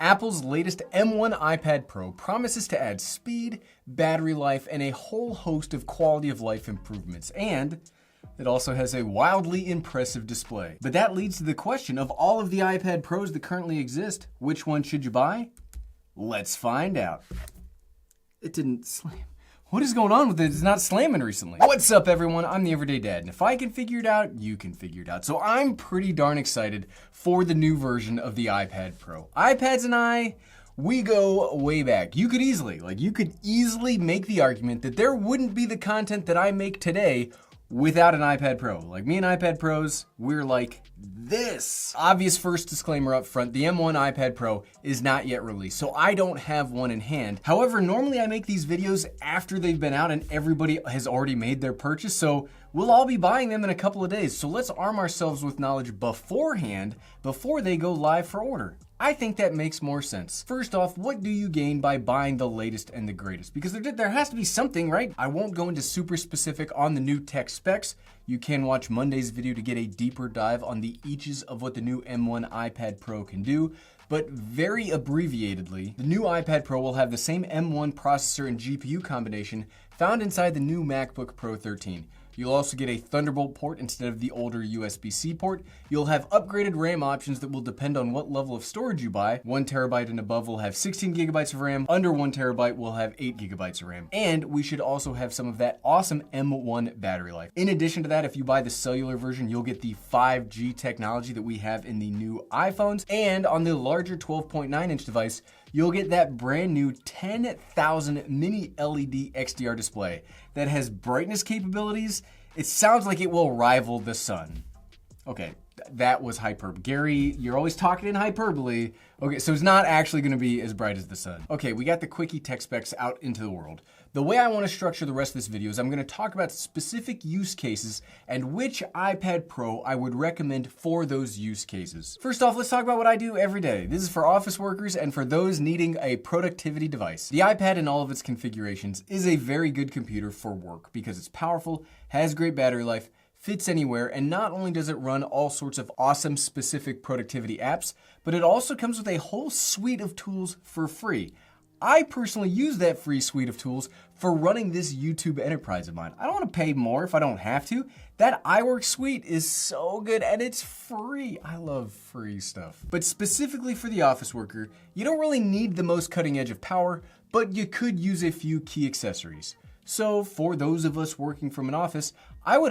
Apple's latest M1 iPad Pro promises to add speed, battery life, and a whole host of quality of life improvements, and it also has a wildly impressive display. But that leads to the question of all of the iPad Pros that currently exist, which one should you buy? Let's find out. It didn't slam. What is going on with it? It's not slamming recently. What's up, everyone? I'm the Everyday Dad, and if I can figure it out, you can figure it out. So I'm pretty darn excited for the new version of the iPad Pro. iPads and we go way back. You could easily make the argument that there wouldn't be the content that I make today without an iPad Pro. Like me and iPad Pros, we're like this. Obvious first disclaimer up front, the M1 iPad Pro is not yet released, so I don't have one in hand. However, normally I make these videos after they've been out and everybody has already made their purchase, so we'll all be buying them in a couple of days. So let's arm ourselves with knowledge beforehand, before they go live for order. I think that makes more sense. First off, what do you gain by buying the latest and the greatest? Because there has to be something, right? I won't go into super specific on the new tech specs. You can watch Monday's video to get a deeper dive on the eaches of what the new M1 iPad Pro can do. But very abbreviatedly, the new iPad Pro will have the same M1 processor and GPU combination found inside the new MacBook Pro 13. You'll also get a Thunderbolt port instead of the older USB-C port. You'll have upgraded RAM options that will depend on what level of storage you buy. 1 terabyte and above will have 16 gigabytes of RAM. Under 1 terabyte will have 8 gigabytes of RAM. And we should also have some of that awesome M1 battery life. In addition to that, if you buy the cellular version, you'll get the 5G technology that we have in the new iPhones. And on the larger 12.9-inch device, you'll get that brand new 10,000 mini LED XDR display that has brightness capabilities. It sounds like it will rival the sun. Okay, that was hyperbole. Gary, you're always talking in hyperbole. Okay, so it's not actually gonna be as bright as the sun. Okay, we got the quickie tech specs out into the world. The way I wanna structure the rest of this video is I'm gonna talk about specific use cases and which iPad Pro I would recommend for those use cases. First off, let's talk about what I do every day. This is for office workers and for those needing a productivity device. The iPad in all of its configurations is a very good computer for work because it's powerful, has great battery life, fits anywhere, and not only does it run all sorts of awesome specific productivity apps, but it also comes with a whole suite of tools for free. I personally use that free suite of tools for running this YouTube enterprise of mine. I don't want to pay more if I don't have to. That iWork suite is so good and it's free. I love free stuff. But specifically for the office worker, you don't really need the most cutting edge of power, but you could use a few key accessories. So for those of us working from an office, I would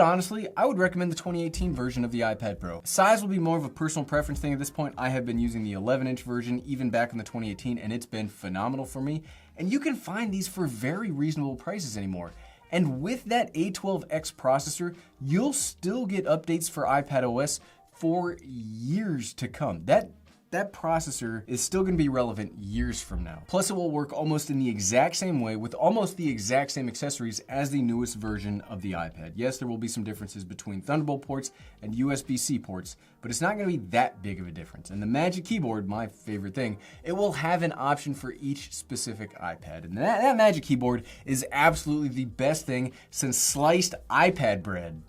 recommend the 2018 version of the iPad Pro. Size will be more of a personal preference thing at this point. I have been using the 11-inch version even back in the 2018 and it's been phenomenal for me. And you can find these for very reasonable prices anymore. And with that A12X processor, you'll still get updates for iPadOS for years to come. That processor is still going to be relevant years from now. Plus, it will work almost in the exact same way with almost the exact same accessories as the newest version of the iPad. Yes, there will be some differences between Thunderbolt ports and USB-C ports, but it's not going to be that big of a difference. And the Magic Keyboard, my favorite thing, it will have an option for each specific iPad. And that Magic Keyboard is absolutely the best thing since sliced iPad bread.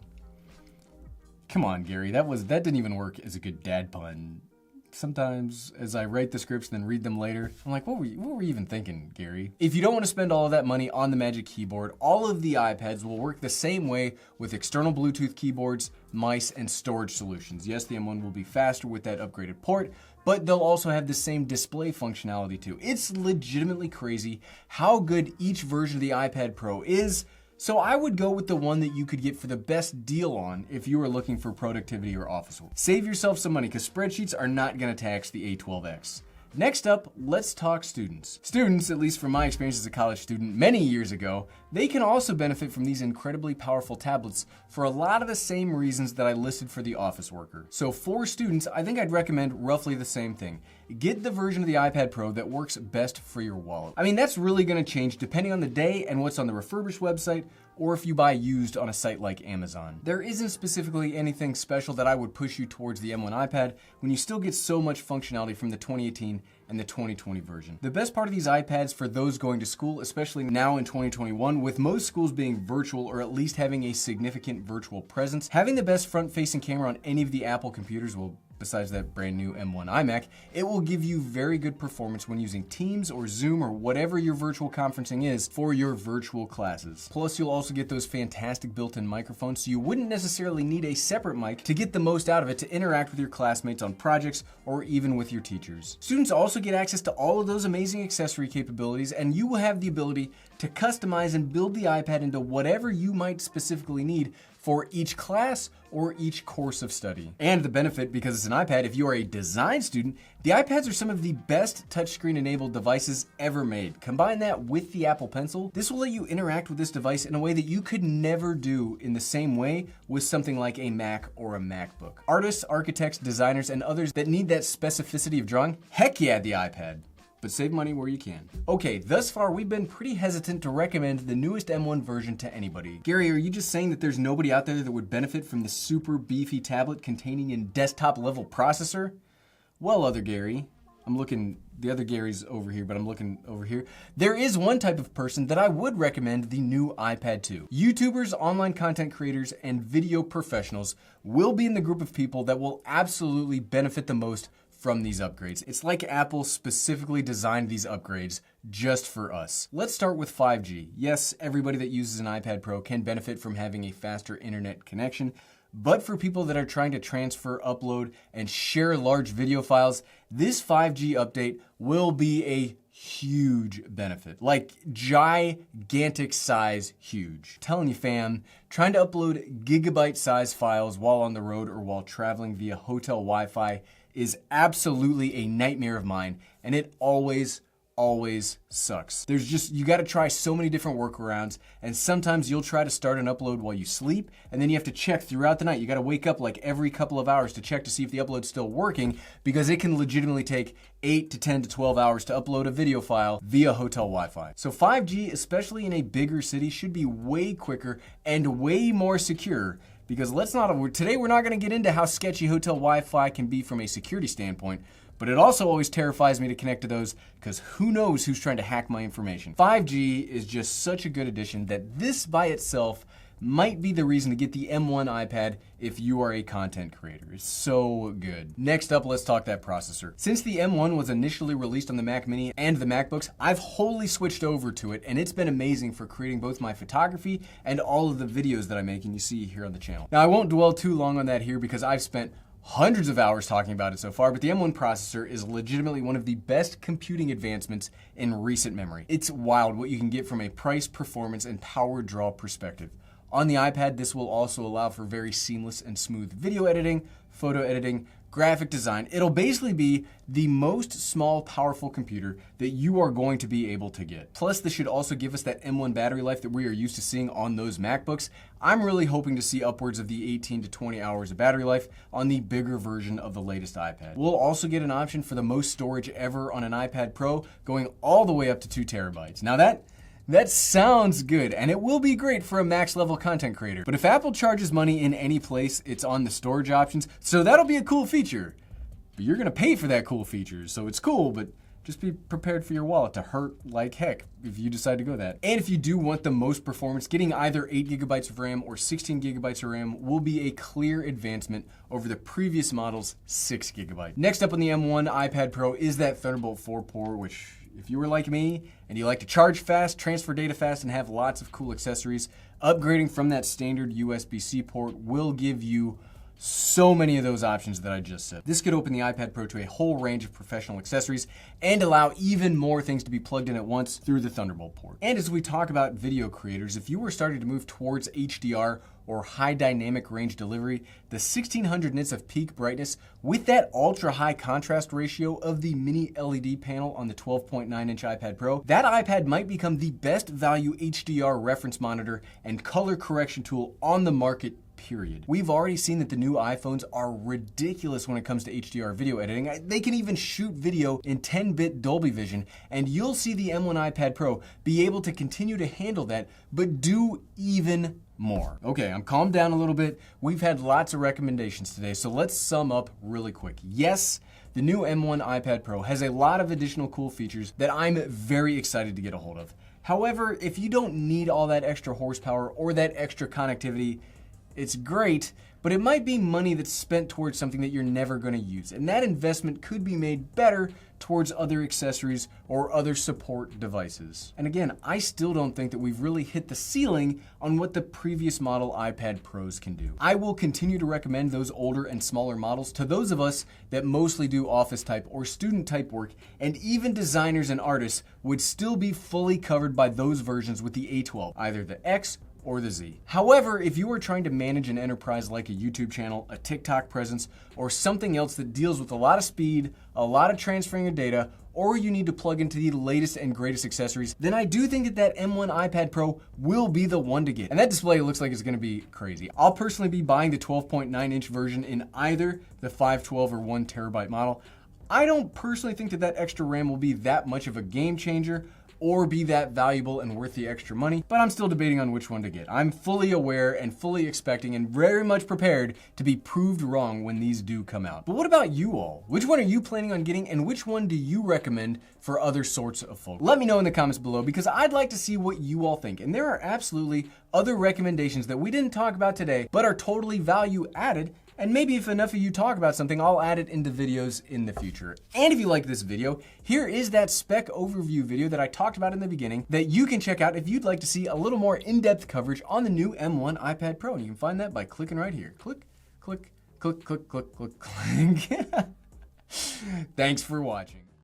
Come on, Gary, that didn't even work as a good dad pun. Sometimes, as I write the scripts and then read them later, I'm like, what were we even thinking, Gary? If you don't want to spend all of that money on the Magic Keyboard, all of the iPads will work the same way with external Bluetooth keyboards, mice, and storage solutions. Yes, the M1 will be faster with that upgraded port, but they'll also have the same display functionality too. It's legitimately crazy how good each version of the iPad Pro is. So I would go with the one that you could get for the best deal on if you were looking for productivity or office work. Save yourself some money because spreadsheets are not going to tax the A12X. Next up, let's talk students. Students, at least from my experience as a college student many years ago, they can also benefit from these incredibly powerful tablets for a lot of the same reasons that I listed for the office worker. So for students, I think I'd recommend roughly the same thing. Get the version of the iPad Pro that works best for your wallet. I mean, that's really going to change depending on the day and what's on the refurbished website, or if you buy used on a site like Amazon. There isn't specifically anything special that I would push you towards the M1 iPad when you still get so much functionality from the 2018 and the 2020 version. The best part of these iPads for those going to school, especially now in 2021, with most schools being virtual or at least having a significant virtual presence, having the best front-facing camera on any of the Apple computers will besides that brand new M1 iMac, it will give you very good performance when using Teams or Zoom or whatever your virtual conferencing is for your virtual classes. Plus, you'll also get those fantastic built-in microphones, so you wouldn't necessarily need a separate mic to get the most out of it to interact with your classmates on projects or even with your teachers. Students also get access to all of those amazing accessory capabilities, and you will have the ability to customize and build the iPad into whatever you might specifically need for each class or each course of study. And the benefit, because it's an iPad, if you are a design student, the iPads are some of the best touchscreen enabled devices ever made. Combine that with the Apple Pencil, this will let you interact with this device in a way that you could never do in the same way with something like a Mac or a MacBook. Artists, architects, designers, and others that need that specificity of drawing, heck yeah, the iPad. But save money where you can. Okay, thus far we've been pretty hesitant to recommend the newest M1 version to anybody. Gary, are you just saying that there's nobody out there that would benefit from the super beefy tablet containing a desktop level processor? Well, other Gary, the other Gary's over here, but I'm looking over here. There is one type of person that I would recommend the new iPad to. YouTubers, online content creators, and video professionals will be in the group of people that will absolutely benefit the most from these upgrades. It's like Apple specifically designed these upgrades just for us. Let's start with 5G. Yes, everybody that uses an iPad Pro can benefit from having a faster internet connection, but for people that are trying to transfer, upload, and share large video files, this 5G update will be a huge benefit. Like gigantic size huge. Telling you fam, trying to upload gigabyte size files while on the road or while traveling via hotel Wi-Fi is absolutely a nightmare of mine, and it always sucks. You gotta try so many different workarounds, and sometimes you'll try to start an upload while you sleep, and then you have to check throughout the night. You gotta wake up like every couple of hours to check to see if the upload's still working, because it can legitimately take 8 to 10 to 12 hours to upload a video file via hotel Wi-Fi. So 5G, especially in a bigger city, should be way quicker and way more secure. Because today we're not going to get into how sketchy hotel Wi-Fi can be from a security standpoint, but it also always terrifies me to connect to those because who knows who's trying to hack my information. 5G is just such a good addition that this by itself might be the reason to get the M1 iPad if you are a content creator. It's so good. Next up, let's talk that processor. Since the M1 was initially released on the Mac Mini and the MacBooks, I've wholly switched over to it, and it's been amazing for creating both my photography and all of the videos that I make and you see here on the channel. Now, I won't dwell too long on that here because I've spent hundreds of hours talking about it so far, but the M1 processor is legitimately one of the best computing advancements in recent memory. It's wild what you can get from a price, performance, and power draw perspective. On the iPad, this will also allow for very seamless and smooth video editing, photo editing, graphic design. It'll basically be the most small, powerful computer that you are going to be able to get. Plus, this should also give us that M1 battery life that we are used to seeing on those MacBooks. I'm really hoping to see upwards of the 18 to 20 hours of battery life on the bigger version of the latest iPad. We'll also get an option for the most storage ever on an iPad Pro, going all the way up to 2 terabytes. Now that sounds good, and it will be great for a max level content creator. But if Apple charges money in any place, it's on the storage options, so that'll be a cool feature. But you're gonna pay for that cool feature, so it's cool, but just be prepared for your wallet to hurt like heck if you decide to go that. And if you do want the most performance, getting either 8 gigabytes of RAM or 16 gigabytes of RAM will be a clear advancement over the previous model's 6 gigabyte. Next up on the M1 iPad Pro is that Thunderbolt 4 port, which if you were like me and you like to charge fast, transfer data fast, and have lots of cool accessories, upgrading from that standard USB-C port will give you so many of those options that I just said. This could open the iPad Pro to a whole range of professional accessories and allow even more things to be plugged in at once through the Thunderbolt port. And as we talk about video creators, if you were starting to move towards HDR or high dynamic range delivery, the 1600 nits of peak brightness with that ultra high contrast ratio of the mini LED panel on the 12.9-inch iPad Pro, that iPad might become the best value HDR reference monitor and color correction tool on the market, period. We've already seen that the new iPhones are ridiculous when it comes to HDR video editing. They can even shoot video in 10-bit Dolby Vision, and you'll see the M1 iPad Pro be able to continue to handle that, but do even more. Okay, I'm calmed down a little bit. We've had lots of recommendations today, so let's sum up really quick. Yes, the new M1 iPad Pro has a lot of additional cool features that I'm very excited to get a hold of. However, if you don't need all that extra horsepower or that extra connectivity, it's great, but it might be money that's spent towards something that you're never going to use. And that investment could be made better towards other accessories or other support devices. And again, I still don't think that we've really hit the ceiling on what the previous model iPad Pros can do. I will continue to recommend those older and smaller models to those of us that mostly do office type or student type work, and even designers and artists would still be fully covered by those versions with the A12, either the X or the Z. However, if you are trying to manage an enterprise like a YouTube channel, a TikTok presence, or something else that deals with a lot of speed, a lot of transferring of data, or you need to plug into the latest and greatest accessories, then I do think that that M1 iPad Pro will be the one to get. And that display looks like it's gonna be crazy. I'll personally be buying the 12.9-inch version in either the 512 or 1 terabyte model. I don't personally think that that extra RAM will be that much of a game changer or be that valuable and worth the extra money, but I'm still debating on which one to get. I'm fully aware and fully expecting and very much prepared to be proved wrong when these do come out. But what about you all? Which one are you planning on getting, and which one do you recommend for other sorts of folks? Let me know in the comments below, because I'd like to see what you all think. And there are absolutely other recommendations that we didn't talk about today, but are totally value added. And maybe if enough of you talk about something, I'll add it into videos in the future. And if you like this video, here is that spec overview video that I talked about in the beginning that you can check out if you'd like to see a little more in-depth coverage on the new M1 iPad Pro. And you can find that by clicking right here. Click, click, click, click, click, click, click. Thanks for watching.